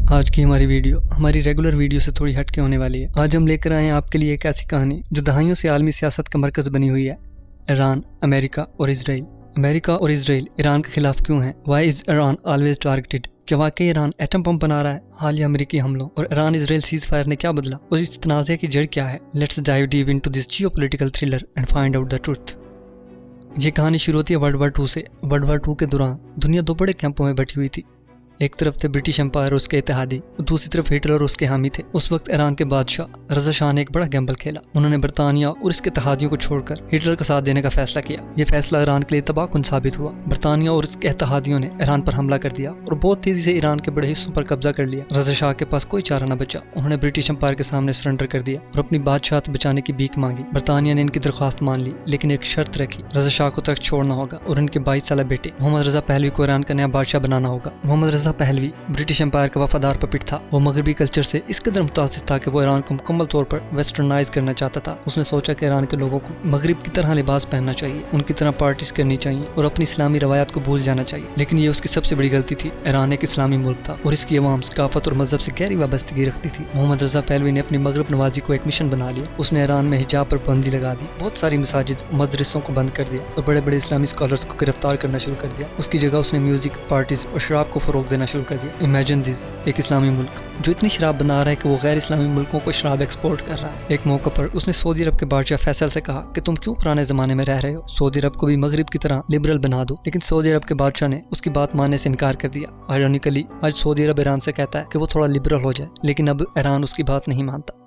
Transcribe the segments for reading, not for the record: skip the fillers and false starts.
آج کی ہماری ویڈیو ہماری ریگولر ویڈیو سے تھوڑی ہٹ کے ہونے والی ہے۔ آج ہم لے کر آئے ہیں آپ کے لیے ایک ایسی کہانی جو دہائیوں سے عالمی سیاست کا مرکز بنی ہوئی ہے، ایران، امریکہ اور اسرائیل۔ امریکہ اور اسرائیل ایران کے خلاف کیوں ہیں؟ وائی از ایران آلویز ٹارگیٹڈ؟ کیا واقعی ایران ایٹم بم بنا رہا ہے؟ حالیہ امریکی حملوں اور ایران اسرائیل سیز فائر نے کیا بدلا اور اس تنازع کی جڑ کیا ہے؟ Let's dive deep into this geo political thriller and find out the truth. یہ کہانی شروع ہوتی ہے ورلڈ وار 2 سے۔ ورلڈ وار 2 کے دوران دنیا دو بڑے کیمپوں میں بٹی ہوئی تھی۔ ایک طرف تھے برٹش امپائر اور اس کے اتحادی، اور دوسری طرف ہٹلر اور اس کے حامی تھے۔ اس وقت ایران کے بادشاہ رضا شاہ نے ایک بڑا گیمبل کھیلا۔ انہوں نے برطانیہ اور اس کے اتحادیوں کو چھوڑ کر ہٹلر کا ساتھ دینے کا فیصلہ کیا۔ یہ فیصلہ ایران کے لیے تباہ کن ثابت ہوا۔ برطانیہ اور اس کے اتحادیوں نے ایران پر حملہ کر دیا اور بہت تیزی سے ایران کے بڑے حصوں پر قبضہ کر لیا۔ رضا شاہ کے پاس کوئی چارہ نہ بچا۔ انہوں نے برٹش امپائر کے سامنے سرنڈر کر دیا اور اپنی بادشاہت بچانے کی بھیک مانگی۔ برطانیہ نے ان کی درخواست مان لی، لیکن ایک شرط رکھی، رضا شاہ کو تخت چھوڑنا ہوگا اور ان کے 22 سالہ بیٹے محمد رضا پہلوی کو ایران کا نیا بادشاہ بنانا ہوگا۔ محمد رضا پہلوی برٹش امپائر کا وفادار پپٹ تھا۔ وہ مغربی کلچر سے اس قدر متاثر تھا کہ وہ ایران کو مکمل طور پر ویسٹرنائز کرنا چاہتا تھا۔ اس نے سوچا کہ ایران کے لوگوں کو مغرب کی طرح لباس پہننا چاہیے، ان کی طرح پارٹیز کرنی چاہیے اور اپنی اسلامی روایات کو بھول جانا چاہیے۔ لیکن یہ اس کی سب سے بڑی غلطی تھی۔ ایران ایک اسلامی ملک تھا اور اس کی عوام ثقافت اور مذہب سے گہری وابستگی رکھتی تھی۔ محمد رضا پہلوی نے اپنی مغرب نوازی کو ایک مشن بنا لیا۔ اس نے ایران میں حجاب پر پابندی لگا دی، بہت ساری مساجد اور مدرسوں کو بند کر دیا اور بڑے بڑے اسلامی اسکالرز کو گرفتار کرنا شروع کر دیا۔ اس کی جگہ اس نے میوزک، پارٹیز اور شراب کو فروغ دینا شروع کر دیا۔ امیجن دس، ایک اسلامی ملک جو اتنی شراب بنا رہا ہے کہ وہ غیر اسلامی ملکوں کو شراب ایکسپورٹ کر رہا ہے۔ ایک موقع پر اس نے سعودی عرب کے بادشاہ فیصل سے کہا کہ تم کیوں پرانے زمانے میں رہ رہے ہو؟ سعودی عرب کو بھی مغرب کی طرح لبرل بنا دو۔ لیکن سعودی عرب کے بادشاہ نے اس کی بات ماننے سے انکار کر دیا۔ آئرونیکلی آج سعودی عرب ایران سے کہتا ہے کہ وہ تھوڑا لبرل ہو جائے، لیکن اب ایران اس کی بات نہیں مانتا۔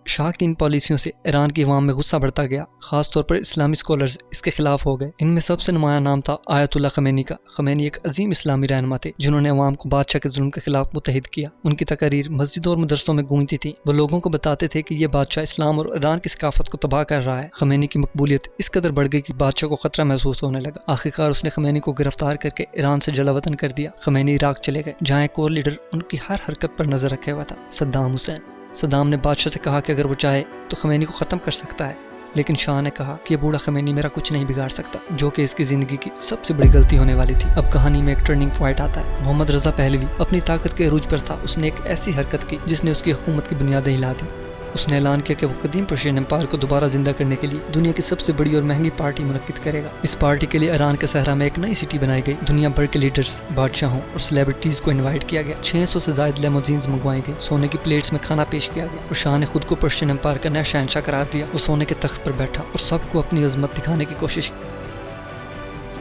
شاہ کی ان پالیسیوں سے ایران کی عوام میں غصہ بڑھتا گیا، خاص طور پر اسلامی اسکالرز اس کے خلاف ہو گئے۔ ان میں سب سے نمایاں نام تھا آیت اللہ خمینی کا۔ خمینی ایک عظیم اسلامی رہنما تھے جنہوں نے عوام کو بادشاہ کے ظلم کے خلاف متحد کیا۔ ان کی تقاریر مسجدوں اور مدرسوں میں گونجتی تھیں۔ وہ لوگوں کو بتاتے تھے کہ یہ بادشاہ اسلام اور ایران کی ثقافت کو تباہ کر رہا ہے۔ خمینی کی مقبولیت اس قدر بڑھ گئی کہ بادشاہ کو خطرہ محسوس ہونے لگا۔ آخرکار اس نے خمینی کو گرفتار کر کے ایران سے جلا وطن کر دیا۔ خمینی عراق چلے گئے جہاں ایک اور لیڈر ان کی ہر حرکت پر نظر رکھے ہوا تھا، صدام حسین۔ صدام نے بادشاہ سے کہا کہ اگر وہ چاہے تو خمینی کو ختم کر سکتا ہے، لیکن شاہ نے کہا کہ یہ بوڑھا خمینی میرا کچھ نہیں بگاڑ سکتا، جو کہ اس کی زندگی کی سب سے بڑی غلطی ہونے والی تھی۔ اب کہانی میں ایک ٹرننگ پوائنٹ آتا ہے۔ محمد رضا پہلوی اپنی طاقت کے عروج پر تھا۔ اس نے ایک ایسی حرکت کی جس نے اس کی حکومت کی بنیادیں ہلا دی۔ اس نے اعلان کیا کہ وہ قدیم پرشین امپائر کو دوبارہ زندہ کرنے کے لیے دنیا کی سب سے بڑی اور مہنگی پارٹی منعقد کرے گا۔ اس پارٹی کے لیے ایران کے صحرا میں ایک نئی سٹی بنائی گئی۔ دنیا بھر کے لیڈرز، بادشاہوں اور سیلیبریٹیز کو انوائٹ کیا گیا۔ 600 سے زائد لیموزینز منگوائی گئی، سونے کی پلیٹس میں کھانا پیش کیا گیا اور شاہ نے خود کو پرشین امپائر کا نیا شہنشاہ قرار دیا۔ وہ سونے کے تخت پر بیٹھا اور سب کو اپنی عظمت دکھانے کی کوشش کی۔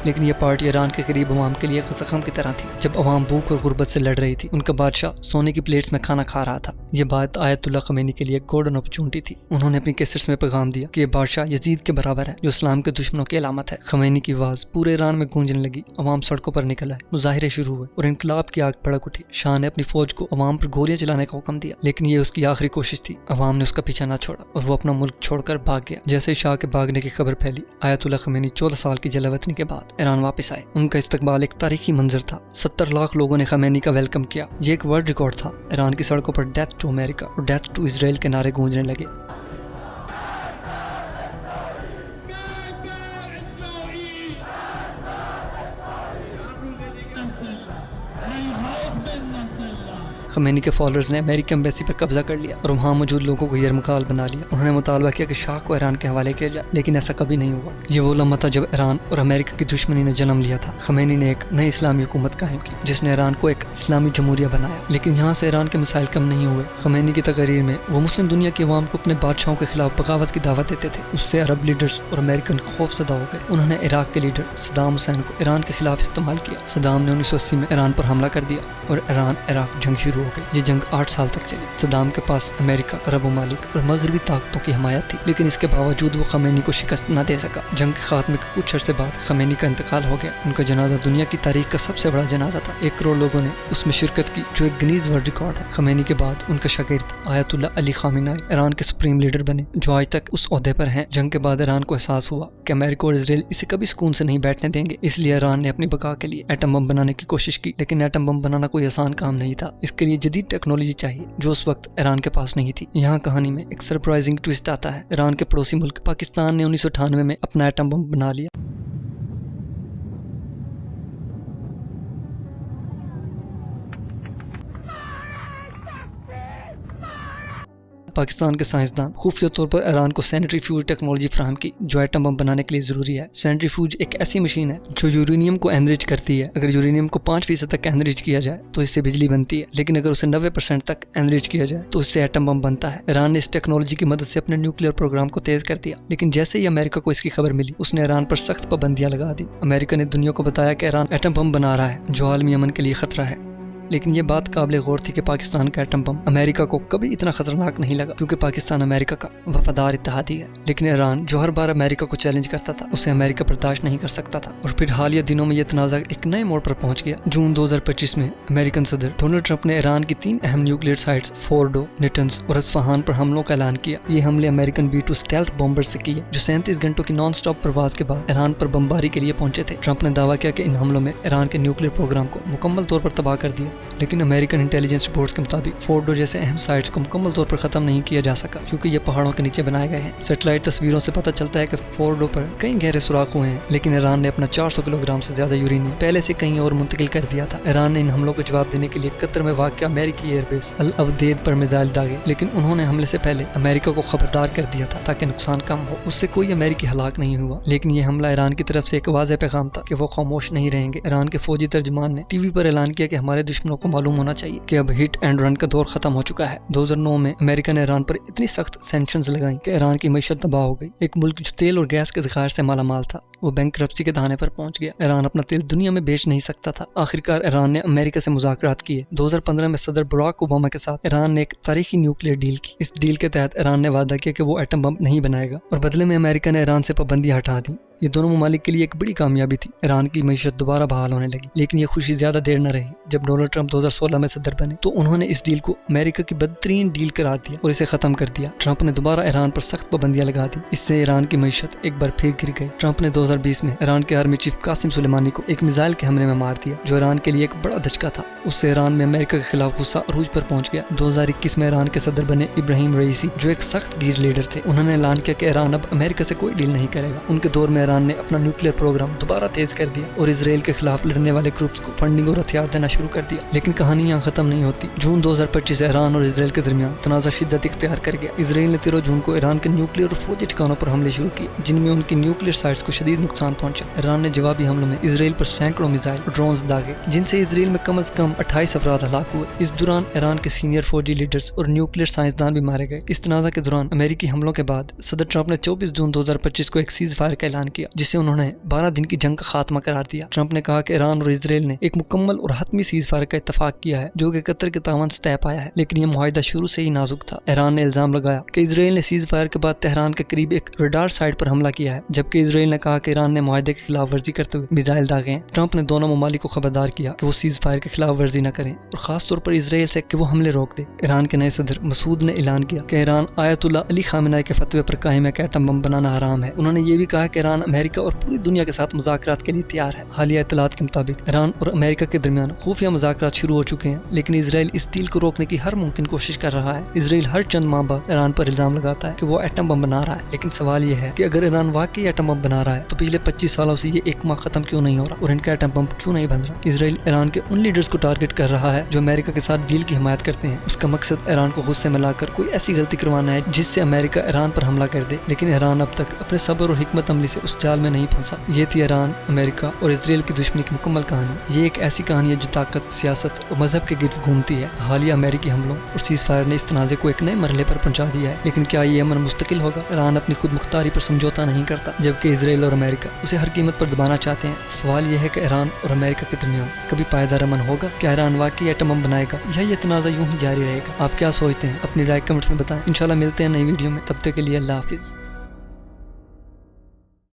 لیکن یہ پارٹی ایران کے قریب عوام کے لیے زخم کی طرح تھی۔ جب عوام بھوک اور غربت سے لڑ رہی تھی، ان کا بادشاہ سونے کی پلیٹس میں کھانا کھا رہا تھا۔ یہ بات آیت اللہ خمینی کے لیے گولڈن اپرچونٹی تھی۔ انہوں نے اپنی کیسٹس میں پیغام دیا کہ یہ بادشاہ یزید کے برابر ہے، جو اسلام کے دشمنوں کی علامت ہے۔ خمینی کی آواز پورے ایران میں گونجنے لگی، عوام سڑکوں پر نکل آئے، مظاہرے شروع ہوئے اور انقلاب کی آگ بھڑک اٹھی۔ شاہ نے اپنی فوج کو عوام پر گولیاں چلانے کا حکم دیا، لیکن یہ اس کی آخری کوشش تھی۔ عوام نے اس کا پیچھا نہ چھوڑا اور وہ اپنا ملک چھوڑ کر بھاگ گیا۔ جیسے شاہ کے بھاگنے کی خبر پھیلی، آیت اللہ خمینی 14 سال کی جلا وطنی کے بعد ایران واپس آئے۔ ان کا استقبال ایک تاریخی منظر تھا۔ 70 لاکھ لوگوں نے خمینی کا ویلکم کیا۔ یہ ایک ورلڈ ریکارڈ تھا۔ ایران کی سڑکوں پر ڈیتھ ٹو امریکہ اور ڈیتھ ٹو اسرائیل کے نعرے گونجنے لگے۔ خمینی کے فالوورز نے امریکی ایمبیسی پر قبضہ کر لیا اور وہاں موجود لوگوں کو یرغمال بنا لیا۔ انہوں نے مطالبہ کیا کہ شاہ کو ایران کے حوالے کیا جائے، لیکن ایسا کبھی نہیں ہوا۔ یہ وہ لمحہ تھا جب ایران اور امریکہ کی دشمنی نے جنم لیا تھا۔ خمینی نے ایک نئی اسلامی حکومت قائم کی جس نے ایران کو ایک اسلامی جمہوریہ بنایا، لیکن یہاں سے ایران کے مسائل کم نہیں ہوئے۔ خمینی کی تقاریر میں وہ مسلم دنیا کی عوام کو اپنے بادشاہوں کے خلاف بغاوت کی دعوت دیتے تھے۔ اس سے عرب لیڈرز اور امریکن خوف زدہ ہو گئے۔ انہوں نے عراق کے لیڈر صدام حسین کو ایران کے خلاف استعمال کیا۔ صدام نے 1980 میں ایران پر حملہ کر دیا اور ایران عراق جنگ شروع ہو گئی۔ یہ جنگ 8 سال تک چلی۔ صدام کے پاس امریکہ، عرب ممالک اور مغربی طاقتوں کی حمایت تھی، لیکن اس کے باوجود وہ خمینی کو شکست نہ دے سکا۔ جنگ کے خاتمے کے کچھ عرصے بعد خمینی کا انتقال ہو گیا۔ ان کا جنازہ دنیا کی تاریخ کا سب سے بڑا جنازہ تھا۔ 1 کروڑ لوگوں نے اس میں شرکت کی، جو ایک گنیز ورلڈ ریکارڈ ہے۔ خمینی کے بعد ان کا شاگرد آیت اللہ علی خامنہ ای ایران کے سپریم لیڈر بنے، جو آج تک اس عہدے پر ہیں۔ جنگ کے بعد ایران کو احساس ہوا کہ امریکہ اور اسرائیل اسے کبھی سکون سے نہیں بیٹھنے دیں گے، اس لیے ایران نے اپنی بقا کے لیے ایٹم بم بنانے کی کوشش کی۔ لیکن ایٹم بم بنانا کوئی آسان کام نہیں تھا۔ اس کے لیے جدید ٹیکنالوجی چاہیے جو اس وقت ایران کے پاس نہیں تھی۔ یہاں کہانی میں ایک سرپرائزنگ ٹویسٹ آتا ہے۔ ایران کے پڑوسی ملک پاکستان نے 1998 میں اپنا ایٹم بم بنا لیا۔ پاکستان کے سائنسدان خفیہ طور پر ایران کو سینٹریفیوج ٹیکنالوجی فراہم کی جو ایٹم بم بنانے کے لیے ضروری ہے۔ سینٹریفیوج ایک ایسی مشین ہے جو یورینیم کو انرچ کرتی ہے۔ اگر یورینیم کو 5% تک انرچ کیا جائے تو اس سے بجلی بنتی ہے، لیکن اگر اسے 90% تک انرچ کیا جائے تو اس سے ایٹم بم بنتا ہے۔ ایران نے اس ٹیکنالوجی کی مدد سے اپنے نیوکلیئر پروگرام کو تیز کر دیا، لیکن جیسے ہی امریکہ کو اس کی خبر ملی اس نے ایران پر سخت پابندیاں لگا دی۔ امریکہ نے دنیا کو بتایا کہ ایران ایٹم بم بنا رہا ہے جو عالمی امن کے لیے خطرہ ہے، لیکن یہ بات قابل غور تھی کہ پاکستان کا ایٹم بم امریکہ کو کبھی اتنا خطرناک نہیں لگا، کیونکہ پاکستان امریکہ کا وفادار اتحادی ہے۔ لیکن ایران جو ہر بار امریکہ کو چیلنج کرتا تھا اسے امریکہ برداشت نہیں کر سکتا تھا، اور پھر حالیہ دنوں میں یہ تنازع ایک نئے موڑ پر پہنچ گیا۔ جون 2025 میں امریکن صدر ڈونلڈ ٹرمپ نے ایران کی 3 اہم نیوکلیئر سائٹس فورڈو، نیٹنز اور اصفہان پر حملوں کا اعلان کیا۔ یہ حملے امریکن B-2 اسٹیلتھ بمبر سے کیے جو 37 گھنٹوں کی نان سٹاپ پرواز کے بعد ایران پر بمباری کے لیے پہنچے تھے۔ ٹرمپ نے دعویٰ کیا کہ ان حملوں میں ایران کے نیوکلیئر پروگرام کو مکمل طور پر تباہ کر دیا، لیکن امریکن انٹیلیجنس رپورٹس کے مطابق فورڈو جیسے اہم سائٹس کو مکمل طور پر ختم نہیں کیا جا سکا کیونکہ یہ پہاڑوں کے نیچے بنائے گئے ہیں۔ سیٹلائٹ تصویروں سے پتہ چلتا ہے کہ فورڈو پر کئی گہرے سوراخ ہوئے ہیں، لیکن ایران نے اپنا 400 کلو گرام سے زیادہ یورینیم پہلے سے کہیں اور منتقل کر دیا تھا۔ ایران نے ان حملوں کو جواب دینے کے لیے قطر میں واقع امریکی ایئر بیس العودید پر میزائل داغے، لیکن انہوں نے حملے سے پہلے امریکہ کو خبردار کر دیا تھا تاکہ نقصان کم ہو۔ اس سے کوئی امریکی ہلاک نہیں ہوا، لیکن یہ حملہ ایران کی طرف سے ایک واضح پیغام تھا کہ وہ خاموش نہیں رہیں گے۔ ایران کے فوجی ترجمان نے TV پر اعلان کیا کہ ہمارے دشمنوں کو معلوم ہونا چاہیے کہ اب ہٹ اینڈ رن کا دور ختم ہو چکا ہے۔ 2009 میں امریکہ نے ایران پر اتنی سخت سینکشنز لگائیں کہ ایران کی معیشت تباہ ہو گئی۔ ایک ملک جو تیل اور گیس کے ذخائر سے مالا مال تھا وہ بینکرپسی کے دہانے پر پہنچ گیا۔ ایران اپنا تیل دنیا میں بیچ نہیں سکتا تھا۔ آخرکار ایران نے امریکہ سے مذاکرات کیے۔ 2015 میں صدر براک اوباما کے ساتھ ایران نے ایک تاریخی نیوکلیئر ڈیل کی۔ اس ڈیل کے تحت ایران نے وعدہ کیا کہ وہ ایٹم بم نہیں بنائے گا، اور بدلے میں امریکہ نے ایران سے پابندیاں ہٹا دیں۔ یہ دونوں ممالک کے لیے ایک بڑی کامیابی تھی۔ ایران کی معیشت دوبارہ بحال ہونے لگی، لیکن یہ خوشی زیادہ دیر نہ رہی۔ جب ڈونلڈ ٹرمپ 2016 میں صدر بنے تو انہوں نے اس ڈیل کو امریکہ کی بدترین ڈیل قرار دیا اور اسے ختم کر دیا۔ ٹرمپ نے دوبارہ ایران پر سخت پابندیاں لگا دی، اس سے ایران کی معیشت ایک بار پھر گر گئی۔ ٹرمپ نے 2020 میں ایران کے آرمی چیف قاسم سلیمانی کو ایک میزائل کے حملے میں مار دیا جو ایران کے لیے ایک بڑا دھچکا تھا۔ اس سے ایران میں امریکہ کے خلاف غصہ عروج پر پہنچ گیا۔ 2021 میں ایران کے صدر بنے ابراہیم رئیسی جو ایک سخت گیر لیڈر تھے۔ انہوں نے اعلان کیا کہ ایران اب امریکہ سے کوئی ڈیل نہیں کرے گا۔ ان کے دور میں ایران نے اپنا نیوکلیئر پروگرام دوبارہ تیز کر دیا اور اسرائیل کے خلاف لڑنے والے گروپس کو فنڈنگ اور ہتھیار دینا شروع کر دیا۔ لیکن کہانی یہاں ختم نہیں ہوتی۔ جون 2025 سے ایران اور اسرائیل کے درمیان تنازع شدت اختیار کر گیا۔ اسرائیل نے 13 جون کو ایران کے نیوکلیئر اور فوجی ٹھکانوں پر حملے شروع کیے جن میں ان کی نیوکلیئر سائٹس کو شدید نقصان پہنچا۔ ایران نے جوابی حملوں میں اسرائیل پر سینکڑوں میزائل اور ڈرونز داغے جن سے اسرائیل میں کم از کم 28 افراد ہلاک ہوئے۔ اس دوران ایران کے سینئر فوجی لیڈرز اور نیوکلیئر سائنسدان بھی مارے گئے۔ اس تنازع کے دوران امریکی حملوں کے بعد صدر ٹرمپ نے 24 جون 2025 کو ایک سیز فائر کا اعلان کیا جسے انہوں نے 12 دن کی جنگ کا خاتمہ قرار دیا۔ ٹرمپ نے کہا کہ ایران اور اسرائیل نے ایک مکمل اور حتمی سیز فائر کا اتفاق کیا ہے جو کہ قطر کے تعاون سے طے پایا ہے، لیکن یہ معاہدہ شروع سے ہی نازک تھا۔ ایران نے الزام لگایا کہ اسرائیل نے سیز فائر کے بعد تہران کے قریب ایک ریڈار سائٹ پر حملہ کیا ہے، جبکہ اسرائیل نے کہا کہ ایران نے معاہدے کی خلاف ورزی کرتے ہوئے میزائل داغے ہیں۔ ٹرمپ نے دونوں ممالک کو خبردار کیا کہ وہ سیز فائر کی خلاف ورزی نہ کریں اور خاص طور پر اسرائیل سے کہ وہ حملے روک دے۔ ایران کے نئے صدر مسعود نے اعلان کیا کہ ایران آیت اللہ علی خامنہ کے فتوے پر قائم ہے کہ ایٹم بم بنانا حرام ہے۔ انہوں نے یہ بھی کہا کہ ایران امریکہ اور پوری دنیا کے ساتھ مذاکرات کے لیے تیار ہے۔ حالیہ اطلاعات کے مطابق ایران اور امریکہ کے درمیان خفیہ مذاکرات شروع ہو چکے ہیں، لیکن اسرائیل اس ڈیل کو روکنے کی ہر ممکن کوشش کر رہا ہے۔ اسرائیل ہر چند ماہ بعد ایران پر الزام لگاتا ہے کہ وہ ایٹم بم بنا رہا ہے، لیکن سوال یہ ہے کہ اگر ایران واقعی ایٹم بم بنا رہا ہے تو پچھلے 25 سالوں سے یہ ایک ماہ ختم کیوں نہیں ہو رہا اور ان کا ایٹم بم کیوں نہیں بن رہا؟ اسرائیل ایران کے ان لیڈرز کو ٹارگٹ کر رہا ہے جو امریکہ کے ساتھ ڈیل کی حمایت کرتے ہیں۔ اس کا مقصد ایران کو غصے میں لا کر کوئی ایسی غلطی کروانا ہے جس سے امریکہ ایران پر حملہ کر دے، لیکن ایران اب تک اپنے صبر اور حکمت عملی سے اس جال میں نہیں پھنسا۔ یہ تھی ایران، امریکہ اور اسرائیل کی دشمنی کی مکمل کہانی۔ یہ ایک ایسی کہانی ہے جو طاقت، سیاست اور مذہب کے گرد گھومتی ہے۔ حالیہ امریکی حملوں اور سیز فائر نے اس تنازع کو ایک نئے مرحلے پر پہنچا دیا ہے، لیکن کیا یہ امن مستقل ہوگا؟ ایران اپنی خود مختاری پر سمجھوتا نہیں کرتا، جبکہ اسرائیل اور امریکہ اسے ہر قیمت پر دبانا چاہتے ہیں۔ سوال یہ ہے کہ ایران اور امریکہ کے درمیان کبھی پائیدار امن ہوگا؟ کیا ایران واقعی ایٹم بم بنائے گا یا یہ تنازع یوں ہی جاری رہے گا؟ آپ کیا سوچتے ہیں؟ اپنی رائے کمنٹس میں بتائیں۔ انشاءاللہ ملتے ہیں نئی ویڈیو میں، تب تک کے لیے اللہ حافظ۔